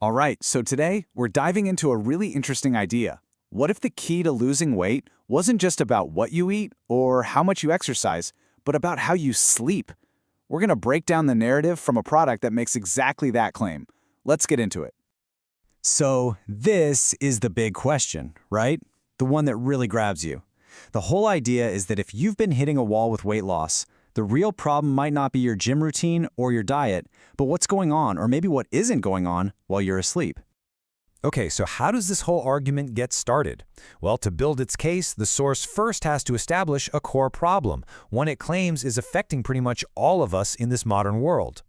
All right, so today we're diving into a really interesting idea. What if the key to losing weight wasn't just about what you eat or how much you exercise, but about how you sleep? We're going to break down the narrative from a product that makes exactly that claim. Let's get into it. So this is the big question, right? The one that really grabs you. The whole idea is that if you've been hitting a wall with weight loss, the real problem might not be your gym routine or your diet, but what's going on, or maybe what isn't going on, while you're asleep. Okay, so how does this whole argument get started? Well, to build its case, the source first has to establish a core problem, one it claims is affecting pretty much all of us in this modern world.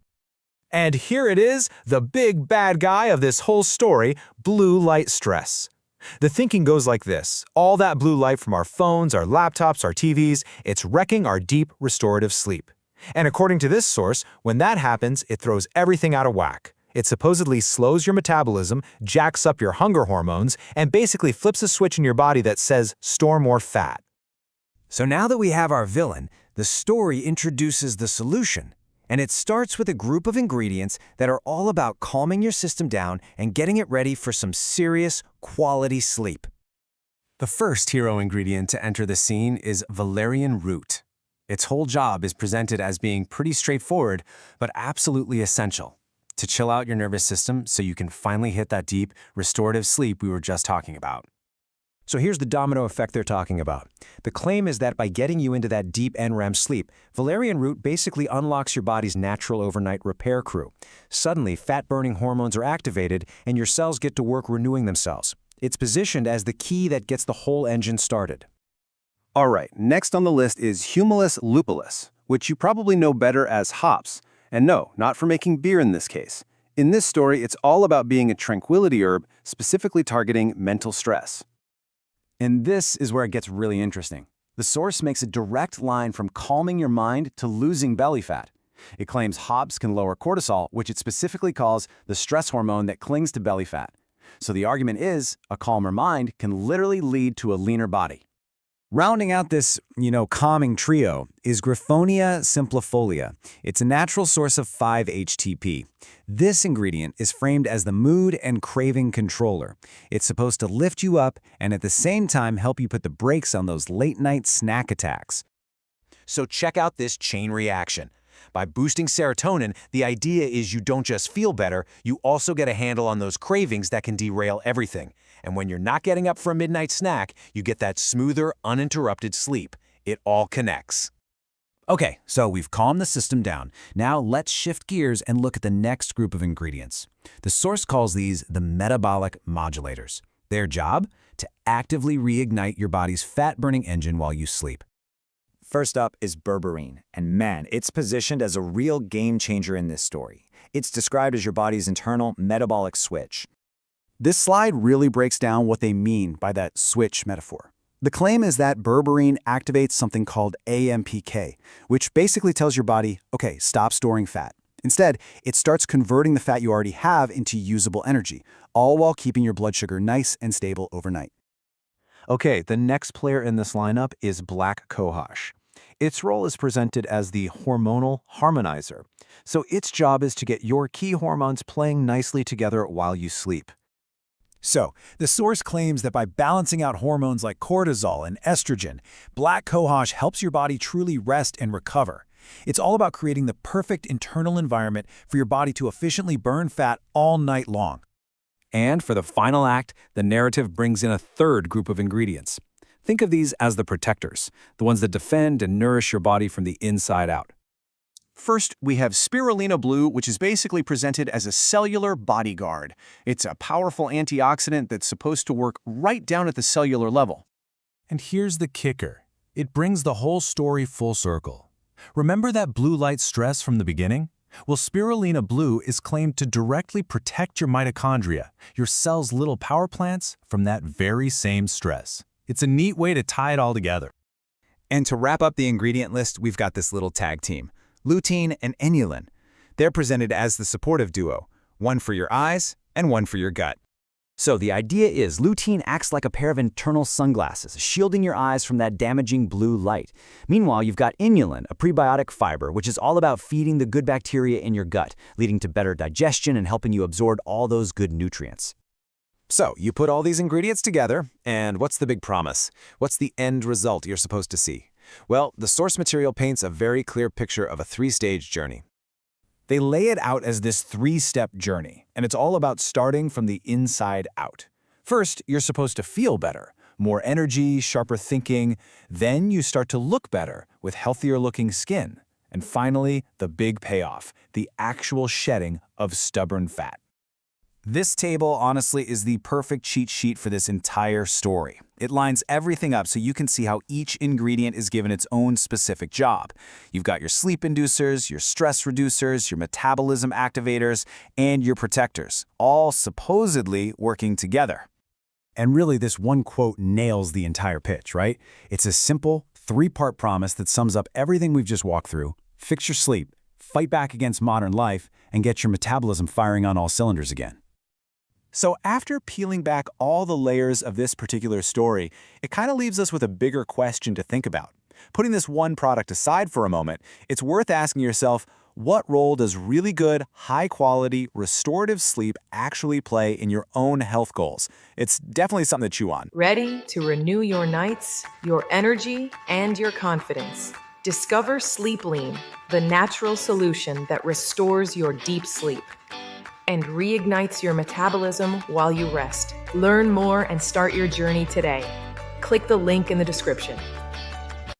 And here it is, the big bad guy of this whole story, blue light stress. The thinking goes like this: all that blue light from our phones, our laptops, our TVs, it's wrecking our deep restorative sleep. And according to this source, when that happens, it throws everything out of whack. It supposedly slows your metabolism, jacks up your hunger hormones, and basically flips a switch in your body that says, store more fat. So now that we have our villain, the story introduces the solution. And it starts with a group of ingredients that are all about calming your system down and getting it ready for some serious, quality sleep. The first hero ingredient to enter the scene is Valerian Root. Its whole job is presented as being pretty straightforward, but absolutely essential to chill out your nervous system so you can finally hit that deep, restorative sleep we were just talking about. So here's the domino effect they're talking about. The claim is that by getting you into that deep N-REM sleep, Valerian Root basically unlocks your body's natural overnight repair crew. Suddenly, fat-burning hormones are activated, and your cells get to work renewing themselves. It's positioned as the key that gets the whole engine started. All right, next on the list is Humulus lupulus, which you probably know better as hops. And no, not for making beer in this case. In this story, it's all about being a tranquility herb, specifically targeting mental stress. And this is where it gets really interesting. The source makes a direct line from calming your mind to losing belly fat. It claims hops can lower cortisol, which it specifically calls the stress hormone that clings to belly fat. So the argument is, a calmer mind can literally lead to a leaner body. Rounding out this, calming trio is Griffonia simplifolia. It's a natural source of 5-HTP. This ingredient is framed as the mood and craving controller. It's supposed to lift you up and at the same time help you put the brakes on those late-night snack attacks. So check out this chain reaction. By boosting serotonin, the idea is you don't just feel better, you also get a handle on those cravings that can derail everything. And when you're not getting up for a midnight snack, you get that smoother, uninterrupted sleep. It all connects. Okay, so we've calmed the system down. Now let's shift gears and look at the next group of ingredients. The source calls these the metabolic modulators. Their job? To actively reignite your body's fat-burning engine while you sleep. First up is Berberine, and man, it's positioned as a real game changer in this story. It's described as your body's internal metabolic switch. This slide really breaks down what they mean by that switch metaphor. The claim is that Berberine activates something called AMPK, which basically tells your body, okay, stop storing fat. Instead, it starts converting the fat you already have into usable energy, all while keeping your blood sugar nice and stable overnight. Okay, the next player in this lineup is Black Cohosh. Its role is presented as the hormonal harmonizer. So its job is to get your key hormones playing nicely together while you sleep. So, the source claims that by balancing out hormones like cortisol and estrogen, Black Cohosh helps your body truly rest and recover. It's all about creating the perfect internal environment for your body to efficiently burn fat all night long. And for the final act, the narrative brings in a third group of ingredients. Think of these as the protectors, the ones that defend and nourish your body from the inside out. First, we have spirulina blue, which is basically presented as a cellular bodyguard. It's a powerful antioxidant that's supposed to work right down at the cellular level. And here's the kicker. It brings the whole story full circle. Remember that blue light stress from the beginning? Well, spirulina blue is claimed to directly protect your mitochondria, your cell's little power plants, from that very same stress. It's a neat way to tie it all together. And to wrap up the ingredient list, we've got this little tag team, lutein and inulin. They're presented as the supportive duo, one for your eyes and one for your gut. So the idea is lutein acts like a pair of internal sunglasses, shielding your eyes from that damaging blue light. Meanwhile, you've got inulin, a prebiotic fiber, which is all about feeding the good bacteria in your gut, leading to better digestion and helping you absorb all those good nutrients. So, you put all these ingredients together, and what's the big promise? What's the end result you're supposed to see? Well, the source material paints a very clear picture of a three-stage journey. They lay it out as this three-step journey, and it's all about starting from the inside out. First, you're supposed to feel better, more energy, sharper thinking. Then you start to look better with healthier-looking skin. And finally, the big payoff, the actual shedding of stubborn fat. This table, honestly, is the perfect cheat sheet for this entire story. It lines everything up so you can see how each ingredient is given its own specific job. You've got your sleep inducers, your stress reducers, your metabolism activators, and your protectors, all supposedly working together. And really, this one quote nails the entire pitch, right? It's a simple, three-part promise that sums up everything we've just walked through. Fix your sleep, fight back against modern life, and get your metabolism firing on all cylinders again. So after peeling back all the layers of this particular story, it kind of leaves us with a bigger question to think about. Putting this one product aside for a moment, it's worth asking yourself, what role does really good, high-quality, restorative sleep actually play in your own health goals? It's definitely something to chew on. Ready to renew your nights, your energy, and your confidence. Discover Sleep Lean, the natural solution that restores your deep sleep and reignites your metabolism while you rest. Learn more and start your journey today. Click the link in the description.